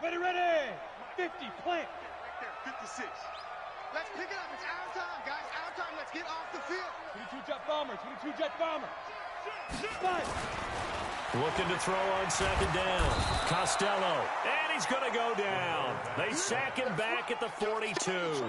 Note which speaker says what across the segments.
Speaker 1: Ready. 50, plant.
Speaker 2: Right there, 56. Let's pick it up. It's our time, guys. Our time. Let's get off the field.
Speaker 1: 22 jet bomber. 22 jet bomber. Five.
Speaker 3: Looking to throw on second down. Costello. And he's going to go down. They sack him back at the 42.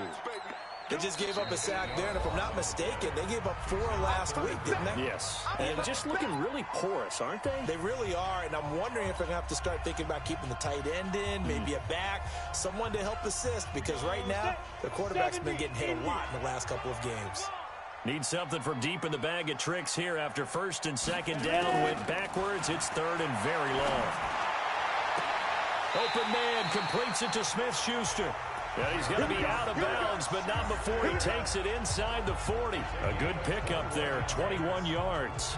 Speaker 4: They just gave up a sack there, and if I'm not mistaken, they gave up 4 last week, didn't they?
Speaker 3: Yes. And just looking really porous, aren't they?
Speaker 4: They really are, and I'm wondering if they're going to have to start thinking about keeping the tight end in, maybe a back, someone to help assist, because right now, the quarterback's been getting hit a lot in the last couple of games.
Speaker 3: Need something from deep in the bag of tricks here after first and second down. Went backwards. It's third and very long. Open man completes it to Smith-Schuster. Yeah, he's going to be out of bounds, but not before he takes it inside the 40. A good pickup there, 21 yards.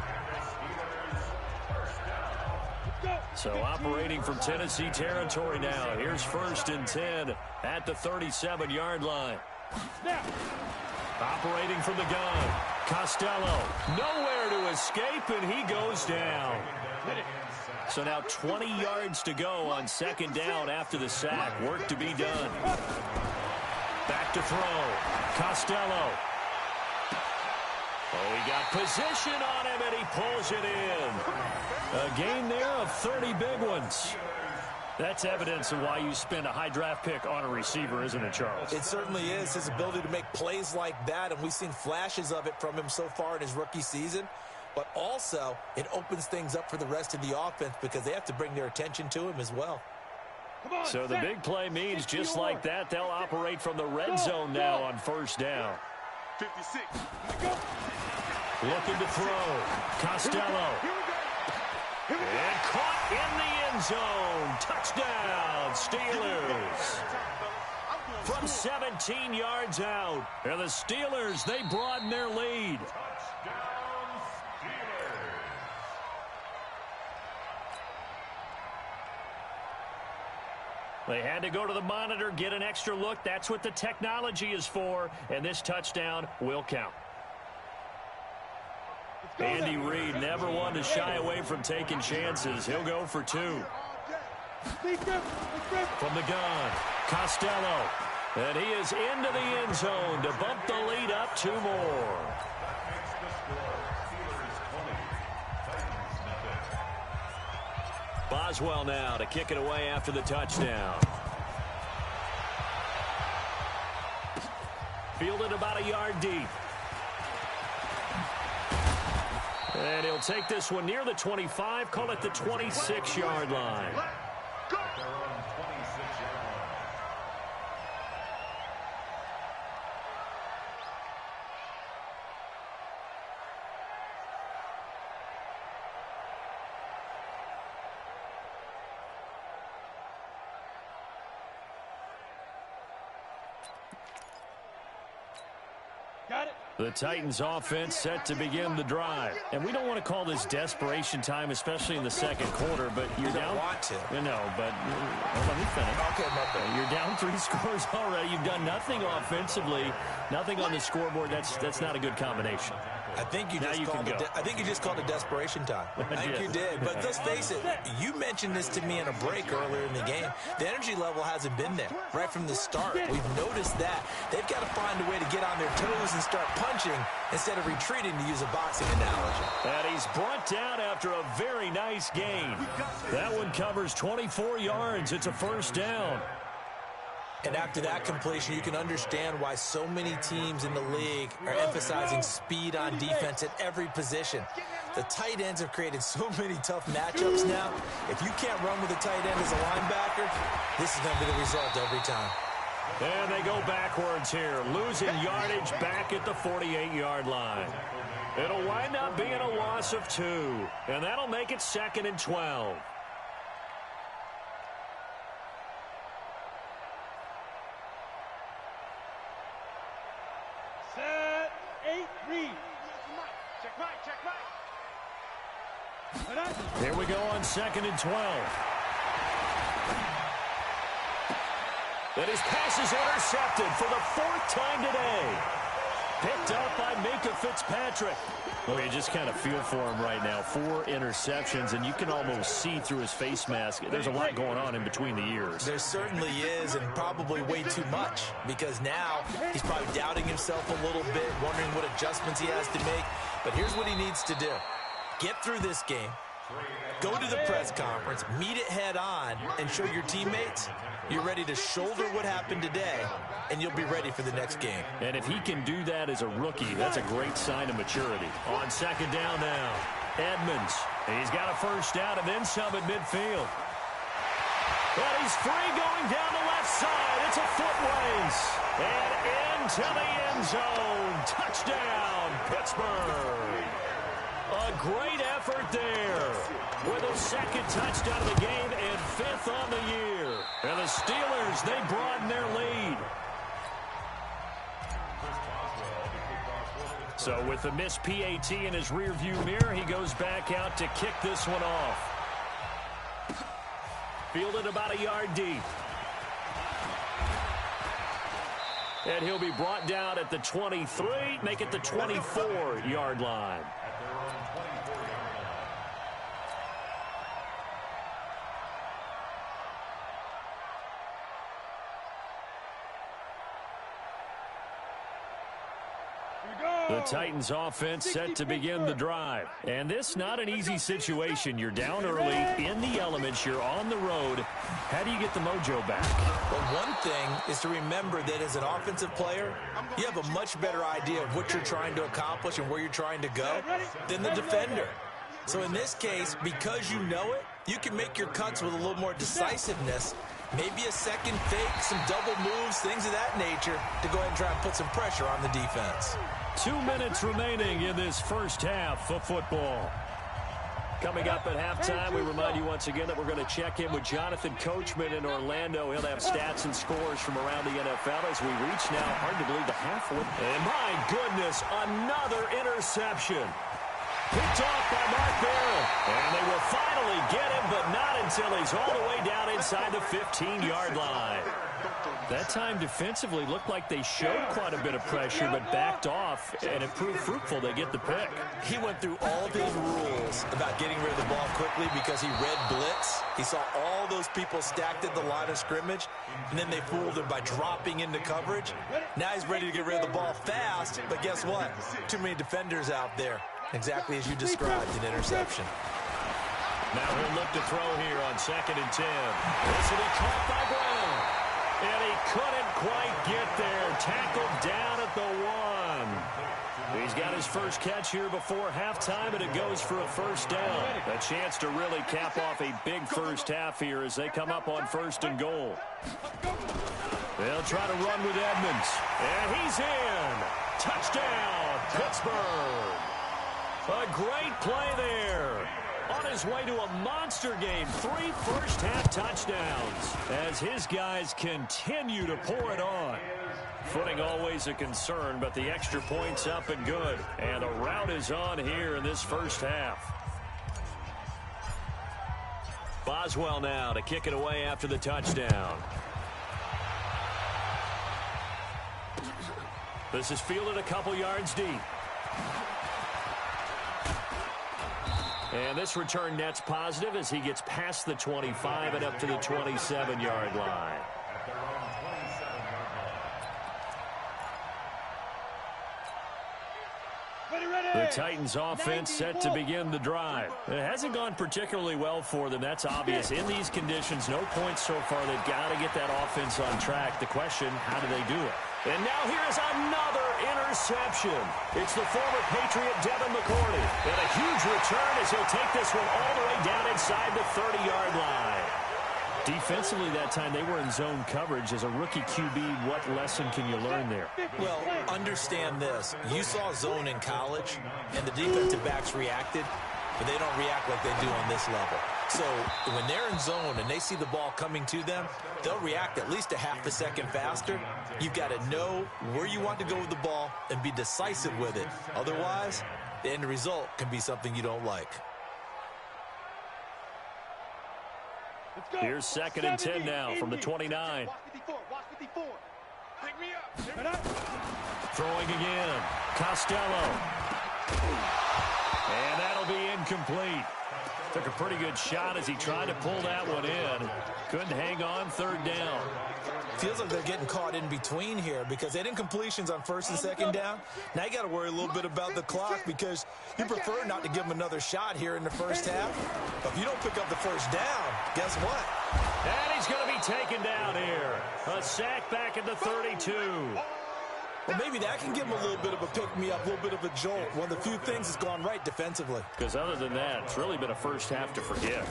Speaker 3: So operating from Tennessee territory now. Here's first and 10 at the 37-yard line. Operating from the gun. Costello, nowhere to escape, and he goes down. So now 20 yards to go on second down after the sack. Work to be done. Back to throw. Costello. Oh, he got position on him, and he pulls it in. A gain there of 30 big ones. That's evidence of why you spend a high draft pick on a receiver, isn't it, Charles?
Speaker 4: It certainly is. His ability to make plays like that, and we've seen flashes of it from him so far in his rookie season. But also, it opens things up for the rest of the offense because they have to bring their attention to him as well.
Speaker 3: So the big play means just like that, they'll operate from the red zone now on first down.
Speaker 2: 56.
Speaker 3: Looking to throw. Costello. And caught in the end zone. Touchdown, Steelers. From 17 yards out. And the Steelers, they broaden their lead. They had to go to the monitor, get an extra look. That's what the technology is for. And this touchdown will count. Andy Reid never one to shy away from taking chances. He'll go for 2. From the gun, Costello. And he is into the end zone to bump the lead up 2 more. Boswell now to kick it away after the touchdown. Fielded about a yard deep. And he'll take this one near the 25, call it the 26-yard line.
Speaker 1: Got it.
Speaker 3: The Titans offense set to begin the drive. And we don't want to call this desperation time, especially in the second quarter, but you're down.
Speaker 4: You don't want to.
Speaker 3: No, but let me finish.
Speaker 4: Okay, my bad.
Speaker 3: You're down 3 scores already. You've done nothing offensively, nothing on the scoreboard. That's not a good combination.
Speaker 4: I think you just called it desperation time. I think you did. But let's face it, you mentioned this to me in a break earlier in the game. The energy level hasn't been there right from the start. We've noticed that. They've got to find a way to get on their toes and start punching instead of retreating, to use a boxing analogy.
Speaker 3: And he's brought down after a very nice gain. That one covers 24 yards. It's a first down.
Speaker 4: And after that completion, you can understand why so many teams in the league are emphasizing speed on defense at every position. The tight ends have created so many tough matchups now. If you can't run with a tight end as a linebacker, this is going to be the result every time.
Speaker 3: And they go backwards here, losing yardage back at the 48-yard line. It'll wind up being a loss of 2, and that'll make it 2nd and 12.
Speaker 1: Set, 8, read.
Speaker 2: Check right.
Speaker 3: Here we go on 2nd and 12. And his pass is intercepted for the 4th time today. Picked up by Minka Fitzpatrick. Well, you just kind of feel for him right now. 4 interceptions, and you can almost see through his face mask. There's a lot going on in between the ears.
Speaker 4: There certainly is, and probably way too much, because now he's probably doubting himself a little bit, wondering what adjustments he has to make. But here's what he needs to do. Get through this game, go to the press conference, meet it head on, and show your teammates you're ready to shoulder what happened today, and you'll be ready for the next game.
Speaker 3: And if he can do that as a rookie, that's a great sign of maturity. On second down now, Edmonds. He's got a first down and then some at midfield. And he's free going down the left side. It's a foot race. And into the end zone. Touchdown, Pittsburgh. A great effort there with a second touchdown of the game and 5th on the year. And the Steelers, they broaden their lead. So with the missed PAT in his rearview mirror, he goes back out to kick this one off. Fielded about a yard deep. And he'll be brought down at the 23, make it the 24-yard line. The Titans offense set to begin the drive. And this not an easy situation. You're down early, in the elements, you're on the road. How do you get the mojo back?
Speaker 4: Well, one thing is to remember that as an offensive player, you have a much better idea of what you're trying to accomplish and where you're trying to go than the defender. So in this case, because you know it, you can make your cuts with a little more decisiveness. Maybe a second fake, some double moves, things of that nature to go ahead and try and put some pressure on the defense.
Speaker 3: 2 minutes remaining in this first half of football. Coming up at halftime, we remind you once again that we're going to check in with Jonathan Coachman in Orlando. He'll have stats and scores from around the NFL as we reach now, hard to believe, the halfway. And my goodness, another interception. Picked off by Mark Barron. And they will finally get him, but not until he's all the way down inside the 15-yard line. That time defensively looked like they showed quite a bit of pressure, but backed off, and it proved fruitful. They get the pick.
Speaker 4: He went through all of his rules about getting rid of the ball quickly because he read blitz. He saw all those people stacked at the line of scrimmage, and then they fooled him by dropping into coverage. Now he's ready to get rid of the ball fast, but guess what? Too many defenders out there. Exactly as you described, an interception.
Speaker 3: Now he'll look to throw here on 2nd and 10. This will be caught by Brown. And he couldn't quite get there. Tackled down at the 1. He's got his first catch here before halftime, and it goes for a first down. A chance to really cap off a big first half here as they come up on 1st and goal. They'll try to run with Edmonds. And he's in. Touchdown, Pittsburgh. A great play there. On his way to a monster game, 3 first-half touchdowns as his guys continue to pour it on. Footing always a concern, but the extra point's up and good. And the route is on here in this first half. Boswell now to kick it away after the touchdown. This is fielded a couple yards deep. And this return net's positive as he gets past the 25 and up to the 27-yard line. The Titans offense set to begin the drive. It hasn't gone particularly well for them. That's obvious. In these conditions, no points so far. They've got to get that offense on track. The question, how do they do it? And now here's another interception. It's the former Patriot Devin McCourty. And a huge return as he'll take this one all the way down inside the 30-yard line. Defensively that time, they were in zone coverage. As a rookie QB, what lesson can you learn there?
Speaker 4: Well, understand this. You saw zone in college, and the defensive backs reacted, but they don't react like they do on this level. So when they're in zone and they see the ball coming to them, they'll react at least a half a second faster. You've got to know where you want to go with the ball and be decisive with it. Otherwise, the end result can be something you don't like.
Speaker 3: Here's 2nd and 10 now from the 29.
Speaker 2: Pick me up.
Speaker 3: Throwing again. Costello. And that'll be incomplete. Took a pretty good shot as he tried to pull that one in. Couldn't hang on, third down.
Speaker 4: Feels like they're getting caught in between here because they didn't completions on first and second down. Now you got to worry a little bit about the clock because you prefer not to give them another shot here in the first half. But if you don't pick up the first down, guess what?
Speaker 3: And he's going to be taken down here. A sack back at the 32.
Speaker 4: Well, maybe that can give him a little bit of a pick-me-up, a little bit of a jolt. One of the few things that's gone right defensively.
Speaker 3: Because other than that, it's really been a first half to forget.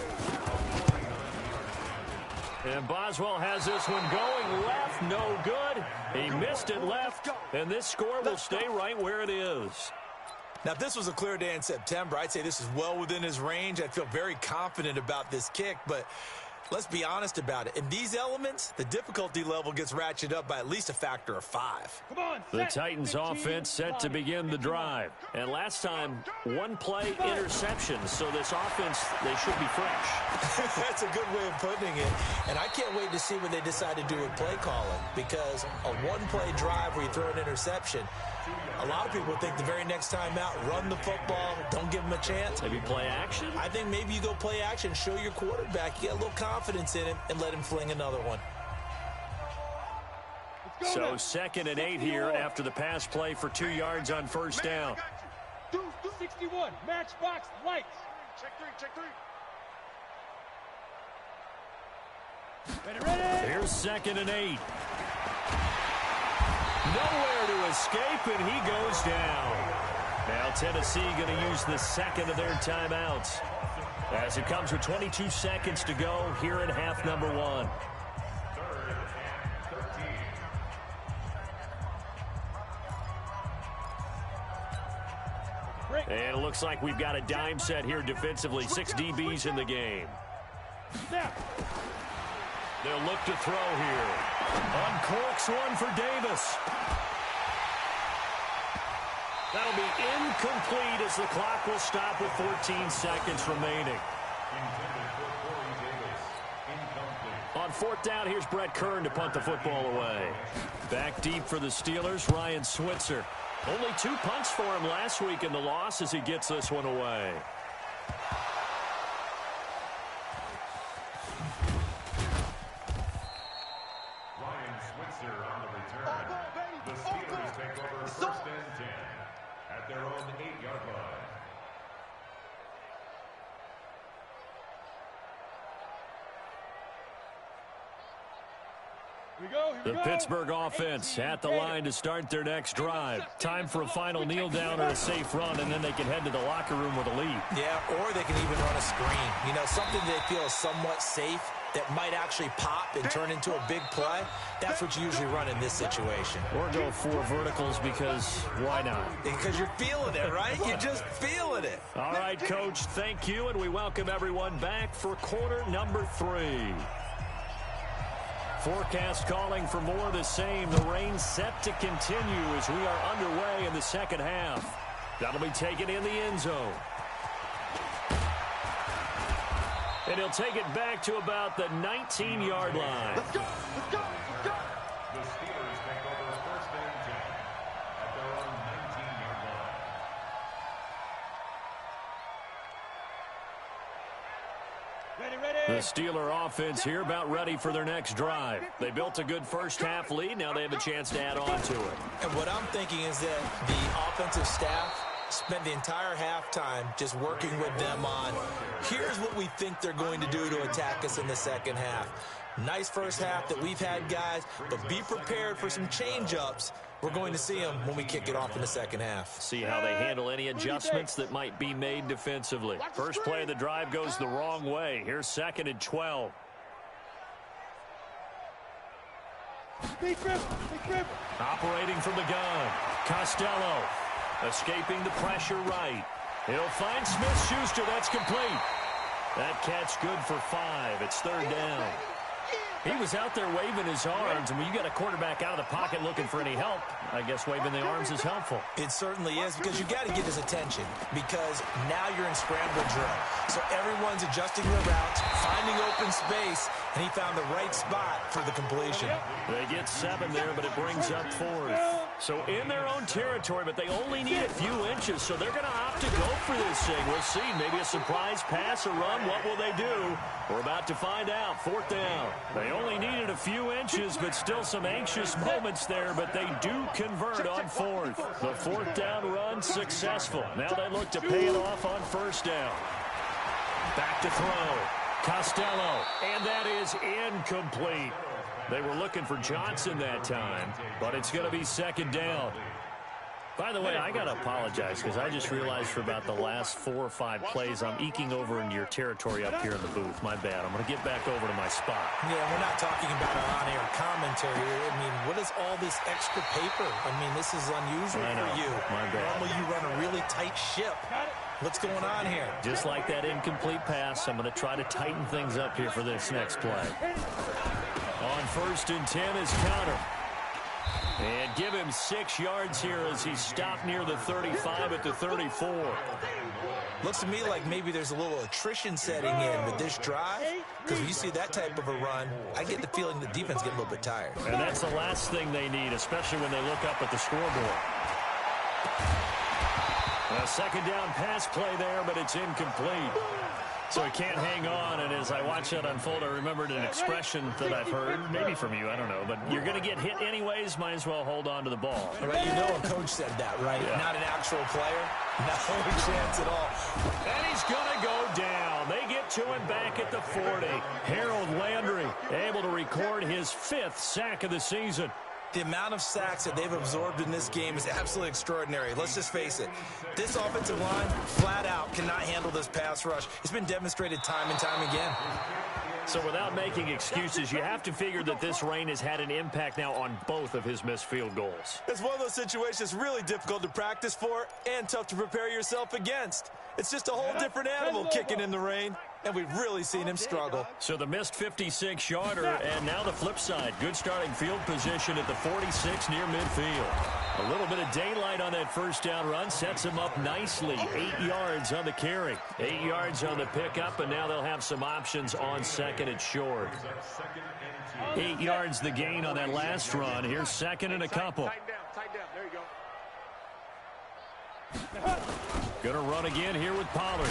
Speaker 3: And Boswell has this one going left, no good. He missed it left, and this score will stay right where it is.
Speaker 4: Now, if this was a clear day in September, I'd say this is well within his range. I'd feel very confident about this kick, but let's be honest about it. In these elements, the difficulty level gets ratcheted up by at least a factor of 5.
Speaker 1: Come on,
Speaker 3: the Titans offense set to begin the drive. And last time, one play interception. So this offense, they should be fresh.
Speaker 4: That's a good way of putting it. And I can't wait to see what they decide to do with play calling. Because a one-play drive where you throw an interception, a lot of people think the very next time out, run the football, don't give them a chance.
Speaker 3: Maybe play action?
Speaker 4: I think maybe you go play action, show your quarterback, you get a little confidence in him, and let him fling another one.
Speaker 3: So 2nd and 8 here after the pass play for 2 yards on first down.
Speaker 1: 61, matchbox lights.
Speaker 2: Check three.
Speaker 1: Ready.
Speaker 3: Here's 2nd and 8. Nowhere to escape, and he goes down. Now Tennessee going to use the second of their timeouts as it comes with 22 seconds to go here in half number 1. And it looks like we've got a dime set here defensively. 6 DBs in the game. They'll look to throw here. Uncorks one for Davis. That'll be incomplete as the clock will stop with 14 seconds remaining. On 4th down, here's Brett Kern to punt the football away. Back deep for the Steelers, Ryan Switzer. Only 2 punts for him last week in the loss as he gets this one away.
Speaker 5: Ryan Switzer on the return. The Steelers take over 1st and 10 at their own 8-yard line.
Speaker 3: The Pittsburgh offense at the line to start their next drive. Time for a final kneel down or a safe run, and then they can head to the locker room with a lead.
Speaker 4: Yeah, or they can even run a screen. You know, something they feel is somewhat safe that might actually pop and turn into a big play. That's what you usually run in this situation.
Speaker 3: Or go 4 verticals because why not?
Speaker 4: Because you're feeling it, right? You're just feeling it.
Speaker 3: All right, Coach, thank you, and we welcome everyone back for quarter number 3. Forecast calling for more of the same. The rain set to continue as we are underway in the second half. That'll be taken in the end zone. And he'll take it back to about the 19-yard line.
Speaker 2: Let's go.
Speaker 5: The Steelers take over 1st and 10 at their own 19-yard line.
Speaker 3: The Steeler offense here about ready for their next drive. They built a good first half lead. Now they have a chance to add on to it.
Speaker 4: And what I'm thinking is that the offensive staff spent the entire halftime just working with them on, here's what we think they're going to do to attack us in the second half. Nice first half that we've had, guys, but be prepared for some change-ups. We're going to see them when we kick it off in the second half.
Speaker 3: See how they handle any adjustments that might be made defensively. First play of the drive goes the wrong way. Here's 2nd and 12. Operating from the gun. Costello escaping the pressure right. He'll find Smith-Schuster. That's complete. That catch good for 5. It's 3rd down. He was out there waving his arms, and when you got a quarterback out of the pocket looking for any help, I guess waving the arms is helpful.
Speaker 4: It certainly is, because you got to get his attention, because now you're in scramble drill. So everyone's adjusting their routes, finding open space, and he found the right spot for the completion.
Speaker 3: They get 7 there, but it brings up 4th. So in their own territory, but they only need a few inches, so they're going to opt to go for this thing. We'll see. Maybe a surprise pass or run. What will they do? We're about to find out. 4th down. They only needed a few inches, but still some anxious moments there, but they do convert on 4th. The 4th down run successful. Now they look to pay it off on 1st down. Back to throw. Costello, and that is incomplete. They were looking for Johnson that time, but it's going to be 2nd down. By the way, I got to apologize because I just realized for about the last 4 or 5 plays, I'm eking over into your territory up here in the booth. My bad. I'm going to get back over to my spot.
Speaker 4: Yeah, we're not talking about our on-air commentary. I mean, what is all this extra paper? I mean, this is unusual for you.
Speaker 3: My bad.
Speaker 4: Normally you run a really tight ship. What's going on here?
Speaker 3: Just like that incomplete pass, I'm going to try to tighten things up here for this next play. On 1st and 10 is counter. And give him 6 yards here as he stopped near the 35 at the 34.
Speaker 4: Looks to me like maybe there's a little attrition setting in with this drive, because when you see that type of a run, I get the feeling the defense get a little bit tired.
Speaker 3: And that's the last thing they need, especially when they look up at the scoreboard. A 2nd down pass play there, but it's incomplete. So he can't hang on, and as I watch that unfold, I remembered an expression that I've heard, maybe from you, I don't know, but you're going to get hit anyways, might as well hold on to the ball.
Speaker 4: Right, you know a coach said that, right? Yeah. Not an actual player. No chance at all.
Speaker 3: And he's going to go down. They get to him back at the 40. Harold Landry able to record his 5th sack of the season.
Speaker 4: The amount of sacks that they've absorbed in this game is absolutely extraordinary. Let's just face it. This offensive line, flat out, cannot handle this pass rush. It's been demonstrated time and time again.
Speaker 3: So without making excuses, you have to figure that this rain has had an impact now on both of his missed field goals.
Speaker 4: It's one of those situations really difficult to practice for and tough to prepare yourself against. It's just a whole different animal kicking in the rain, and we've really seen him struggle.
Speaker 3: So the missed 56-yarder, and now the flip side. Good starting field position at the 46 near midfield. A little bit of daylight on that 1st down run sets him up nicely. 8 yards on the carry, 8 yards on the pickup, and now they'll have some options on 2nd and short. 8 yards the gain on that last run. Here's 2nd and a couple.
Speaker 2: Tighten down. There you go.
Speaker 3: Gonna run again here with Pollard.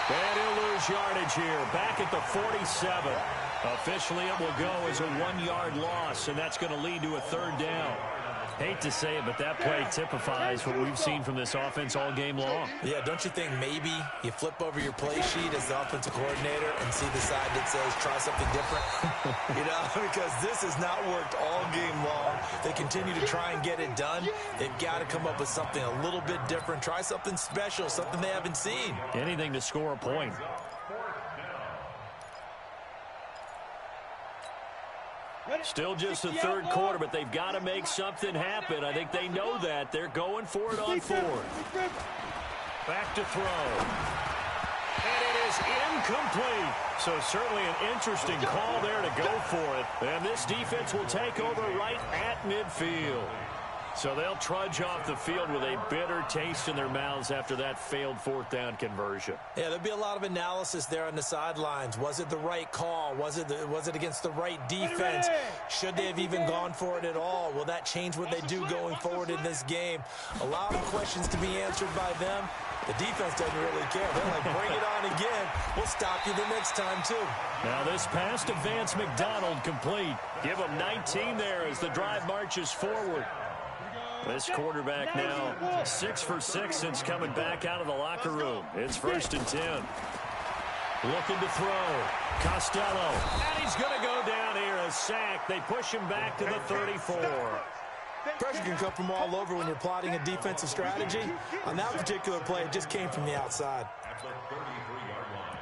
Speaker 3: And he'll lose yardage here. Back at the 47. Officially, it will go as a 1-yard loss, and that's going to lead to a 3rd down. Hate to say it, but that play typifies what we've seen from this offense all game long.
Speaker 4: Yeah, don't you think maybe you flip over your play sheet as the offensive coordinator and see the side that says try something different? You know, because this has not worked all game long. They continue to try and get it done. They've got to come up with something a little bit different. Try something special, something they haven't seen.
Speaker 3: Anything to score a point. Still just the 3rd quarter, but they've got to make something happen. I think they know that. They're going for it on 4th. Back to throw. And it is incomplete. So certainly an interesting call there to go for it. And this defense will take over right at midfield. So they'll trudge off the field with a bitter taste in their mouths after that failed 4th down conversion.
Speaker 4: Yeah, there'll be a lot of analysis there on the sidelines. Was it the right call? Was it against the right defense? Should they have even gone for it at all? Will that change what they do going forward in this game? A lot of questions to be answered by them. The defense doesn't really care. They're like, bring it on again. We'll stop you the next time, too.
Speaker 3: Now this pass to Vance McDonald complete. Give him 19 there as the drive marches forward. This quarterback now 6 for 6 since coming back out of the locker room. It's 1st and 10. Looking to throw. Costello. And he's going to go down here. A sack. They push him back to the 34.
Speaker 4: Pressure can come from all over when you're plotting a defensive strategy. On that particular play, it just came from the outside.
Speaker 5: At the 33-yard line.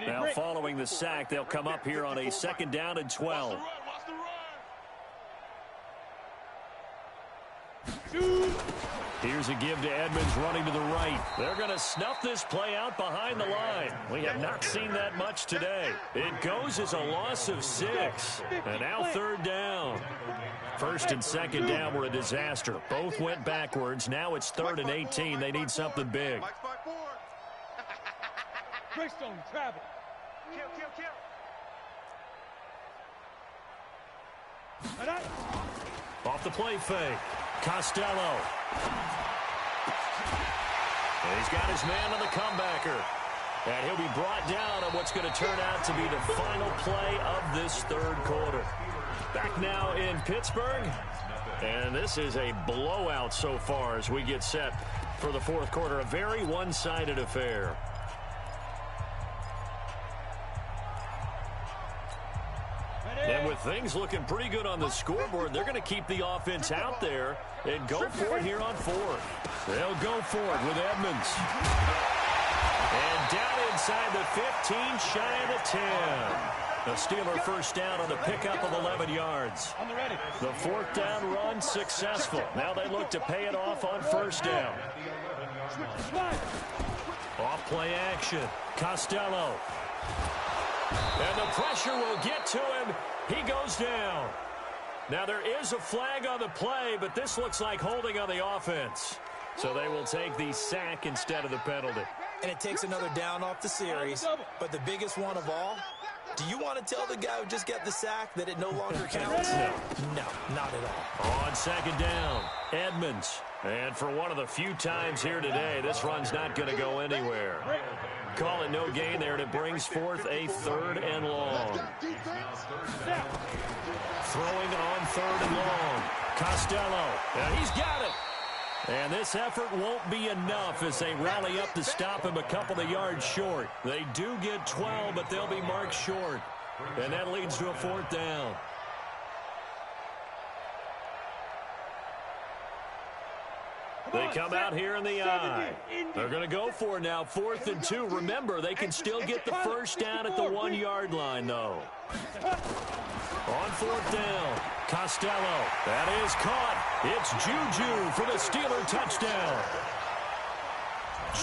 Speaker 3: Now following the sack, they'll come up here on a 2nd down and 12. Here's a give to Edmonds running to the right. They're going to snuff this play out behind the line. We have not seen that much today. It goes as a loss of 6. And now third down. First and second down were a disaster. Both went backwards. Now it's 3rd and 18. They need something big.
Speaker 1: Greystone, travel.
Speaker 3: Off the play fake. Costello. And he's got his man on the comebacker. And he'll be brought down on what's going to turn out to be the final play of this third quarter. Back now in Pittsburgh. And this is a blowout so far as we get set for the fourth quarter. A very one-sided affair. And with things looking pretty good on the scoreboard, they're going to keep the offense out there and go for it here on 4th. They'll go for it with Edmonds. And down inside the 15, shy of the 10. The Steeler first down on the pickup of 11 yards. The 4th down run successful. Now they look to pay it off on first down. Off play action. Costello. And the pressure will get to him. He goes down. Now there is a flag on the play, but this looks like holding on the offense. So they will take the sack instead of the penalty.
Speaker 4: And it takes another down off the series. But the biggest one of all, do you want to tell the guy who just got the sack that it no longer counts? No, not at all.
Speaker 3: On second down, Edmonds. And for one of the few times here today, this run's not going to go anywhere. Call it no gain there, and it brings forth a 3rd and long. Throwing on 3rd and long. Costello. And he's got it. And this effort won't be enough as they rally up to stop him a couple of yards short. They do get 12, but they'll be marked short. And that leads to a 4th down. They come out here in the eye. They're going to go for it now, 4th and 2. Remember, they can still get the first down at the 1-yard line, though. On 4th down, Costello. That is caught. It's Juju for the Steeler touchdown.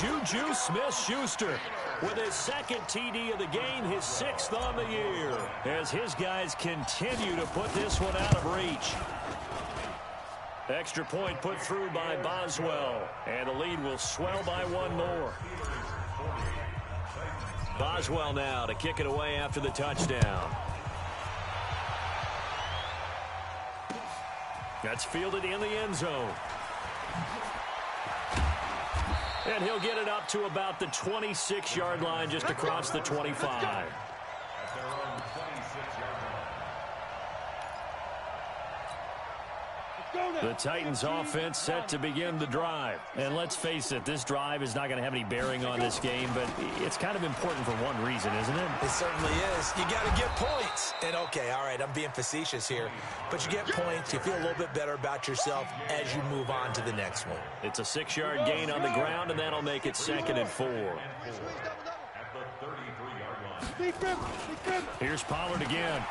Speaker 3: Juju Smith-Schuster with his 2nd TD of the game, his 6th on the year, as his guys continue to put this one out of reach. Extra point put through by Boswell, and the lead will swell by 1 more. Boswell now to kick it away after the touchdown. That's fielded in the end zone. And he'll get it up to about the 26-yard line, just across the 25. The Titans offense set to begin the drive. And let's face it, this drive is not going to have any bearing on this game, but it's kind of important for one reason, isn't it?
Speaker 4: It certainly is. You got to get points. And okay, all right, I'm being facetious here, but you get points, you feel a little bit better about yourself as you move on to the next one.
Speaker 3: It's a 6-yard gain on the ground, and that'll make it 2nd and 4. Here's Pollard again.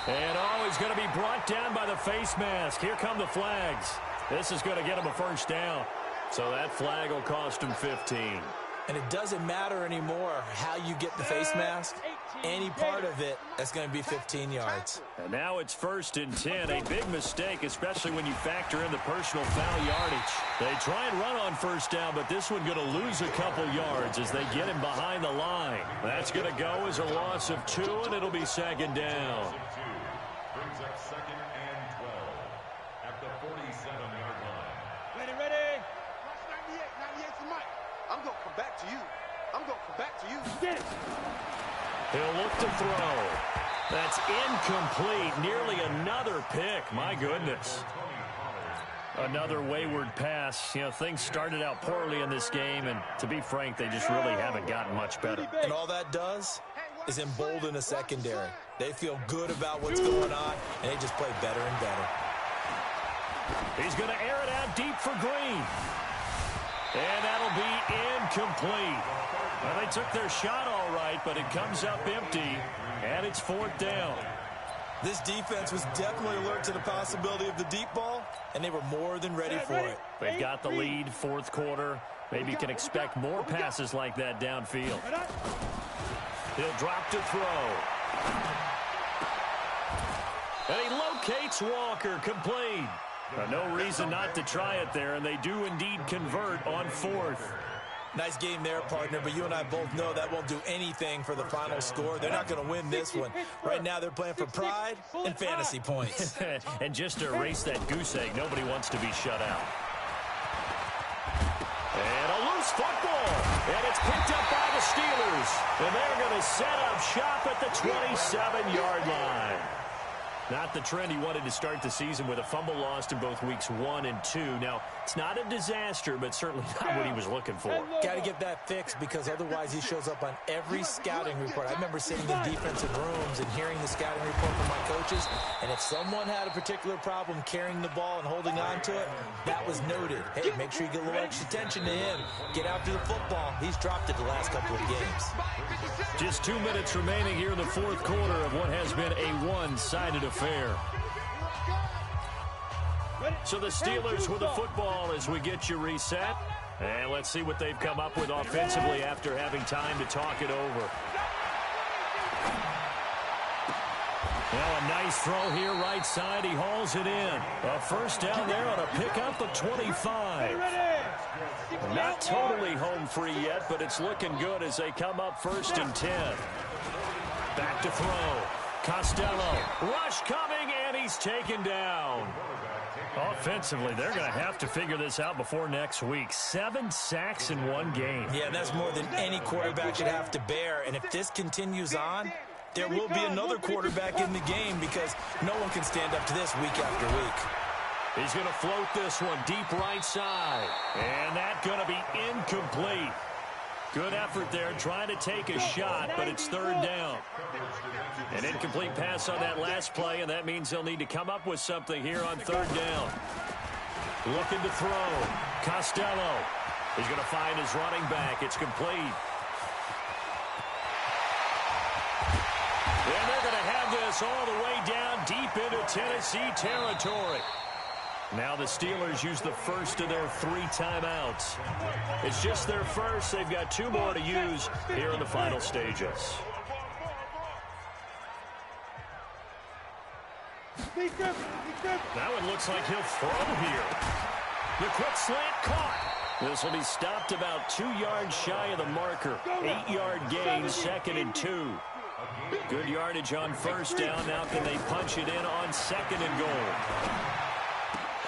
Speaker 3: And he's going to be brought down by the face mask. Here come the flags. This is going to get him a first down. So that flag will cost him 15.
Speaker 4: And it doesn't matter anymore how you get the face mask. Any part of it, that's going to be 15 yards.
Speaker 3: And now it's 1st and 10. A big mistake, especially when you factor in the personal foul yardage. They try and run on first down, but this one going to lose a couple yards as they get him behind the line. That's going to go as a loss of 2, and it'll be 2nd down.
Speaker 5: Brings up 2nd and 12 at the 47-yard line.
Speaker 1: Ready.
Speaker 2: 98 for Mike. I'm going to come back to you.
Speaker 1: Get it.
Speaker 3: He'll look to throw. That's incomplete. Nearly another pick. My goodness. Another wayward pass. You know, things started out poorly in this game, and to be frank, they just really haven't gotten much better.
Speaker 4: And all that does is embolden the secondary. They feel good about what's going on, and they just play better and better.
Speaker 3: He's going to air it out deep for Green. And that'll be incomplete. Well, they took their shot all right, but it comes up empty, and it's 4th down.
Speaker 4: This defense was definitely alert to the possibility of the deep ball, and they were more than ready for it.
Speaker 3: They've got the lead, fourth quarter. Maybe you can expect more passes like that downfield. He'll drop to throw. And he locates Walker, complete. No reason not to try it there, and they do indeed convert on fourth.
Speaker 4: Nice game there, partner, but you and I both know that won't do anything for the final score. They're not going to win this one. Right now, they're playing for pride and fantasy points.
Speaker 3: And just to erase that goose egg, nobody wants to be shut out. And a loose football. And it's picked up by the Steelers. And they're going to set up shop at the 27-yard line. Not the trend he wanted to start the season with a fumble lost in both weeks 1 and 2. Now, it's not a disaster, but certainly not what he was looking for.
Speaker 4: Got to get that fixed because otherwise he shows up on every scouting report. I remember sitting in defensive rooms and hearing the scouting report from my coaches, and if someone had a particular problem carrying the ball and holding on to it, that was noted. Hey, make sure you get a little extra attention to him. Get after the football. He's dropped it the last couple of games.
Speaker 3: Just 2 minutes remaining here in the fourth quarter of what has been a one-sided affair. So the Steelers with the football as we get you reset. And let's see what they've come up with offensively after having time to talk it over. Well, a nice throw here right side. He hauls it in. A first down there on a pickup of 25. Not totally home free yet, but it's looking good as they come up 1st and 10. Back to throw. Costello. Rush coming, and he's taken down. Offensively, they're going to have to figure this out before next week. 7 sacks in one game.
Speaker 4: Yeah, that's more than any quarterback should have to bear. And if this continues on, there will be another quarterback in the game because no one can stand up to this week after week.
Speaker 3: He's going to float this one deep right side. And that's going to be incomplete. Good effort there, trying to take a shot, but it's 3rd down. An incomplete pass on that last play, and that means they'll need to come up with something here on 3rd down. Looking to throw. Costello. He's going to find his running back. It's complete. And they're going to have this all the way down deep into Tennessee territory. Now the Steelers use the first of their 3 timeouts. It's just their first. They've got 2 more to use here in the final stages. That one looks like he'll throw here. The quick slant caught. This will be stopped about 2 yards shy of the marker. 8-yard gain, 2nd and 2. Good yardage on 1st down. Now can they punch it in on 2nd and goal?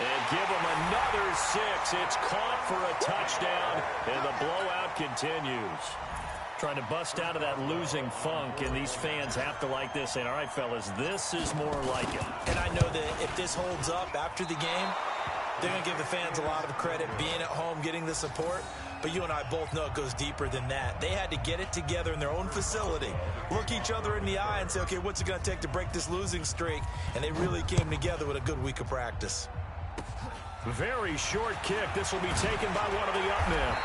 Speaker 3: And give them another 6. It's caught for a touchdown, and the blowout continues. Trying to bust out of that losing funk, and these fans have to like this. And all right, fellas, this is more like it.
Speaker 4: And I know that if this holds up after the game, they're going to give the fans a lot of credit being at home, getting the support. But you and I both know it goes deeper than that. They had to get it together in their own facility, look each other in the eye and say, okay, what's it going to take to break this losing streak? And they really came together with a good week of practice.
Speaker 3: Very short kick. This will be taken by one of the up men.